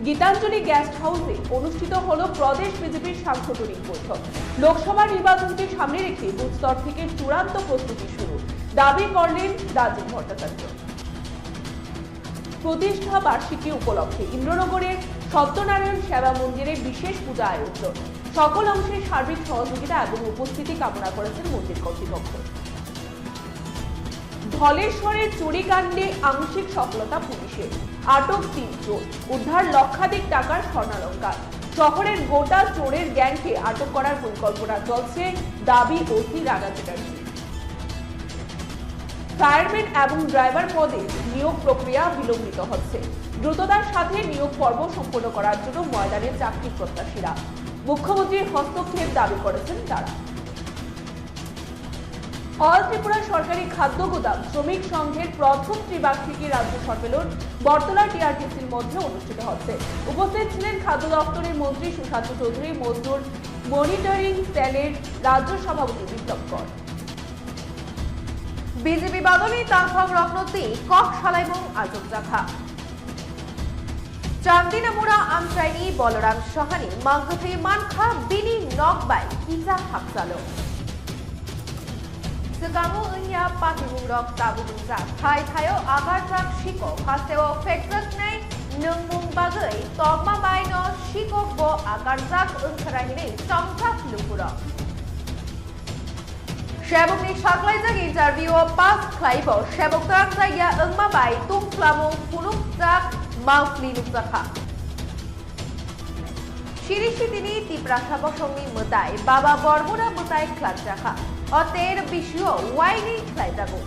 Gitanjali guest হাউসে অনুষ্ঠিত হলো প্রদেশ বিজেপির সাংগঠনিক বৈঠক। লোকসভা নির্বাচনকে সামনে রেখে বুথ স্তর থেকে চূড়ান্ত প্রস্তুতি শুরু, দাবি করলেন রাজীব ভট্টাচার্য। প্রতিষ্ঠা বার্ষিকী উপলক্ষে ইন্দ্রনগরের সত্যনারায়ণ সেবা মন্দিরে বিশেষ পূজা আয়োজন, সকল অংশের সার্বিক সহযোগিতা এবং উপস্থিতি কামনা করেছেন মন্দির কর্তৃপক্ষ। ধলেশ্বরের চুরিকাণ্ডে আংশিক সফলতা পুলিশের, আটক 3 চোর, উদ্ধার লক্ষাধিক টাকার স্বর্ণালংকার। শহরের গোটা চোরের গ্যাংকে আটক করার পরিকল্পনা চলছে, দাবি ওসি রাগা চ্যাটার্জি। ফায়ারম্যান এবং ড্রাইভার পদে নিয়োগ প্রক্রিয়া বিলম্বিত হচ্ছে, দ্রুততার সাথে নিয়োগ পর্ব সম্পন্ন করার জন্য ময়দানে চাকরি প্রত্যাশীরা। মুখ্যমন্ত্রীর হস্তক্ষেপ দাবি করেছেন তারা। অল ত্রিপুরা সরকারি খাদ্য গুদাম শ্রমিক সংঘের প্রথম ত্রিবার্ষিকী রাজ্য সম্মেলন বটতলা টিআরটিসির মধ্যে অনুষ্ঠিত হচ্ছে। উপস্থিত ছিলেন খাদ্য দপ্তরের মন্ত্রী সুশান্ত চৌধুরী, মজদুর মনিটরিং সেলের রাজ্য সভাপতি বিপ্লব কর। বিজেপি বাদনী তাংফং রত্নতি কক সালাইমং আজব জাখা চান্দিনামুরা আমচাইনি বলরাম সহানি মাংগথে মানখা বিনি নকবাই কিজা হাকজালো Segamu enya patimurok tabubungja thai thayo agarjak shiko hasteo fekrak nei nungmung bagai toma baino shikok bo agarjak ungkharani chongjak lupura Shebokni shaklaijak interview pass khlaibo sheboktak jaya ungma bai tungklamu punukjak mauflinukjakha Shirishi tini tiprasha bosongni mutai baba bormura mutai khlakjakha অতের বিষয় ওয়াইনি খাইজাগো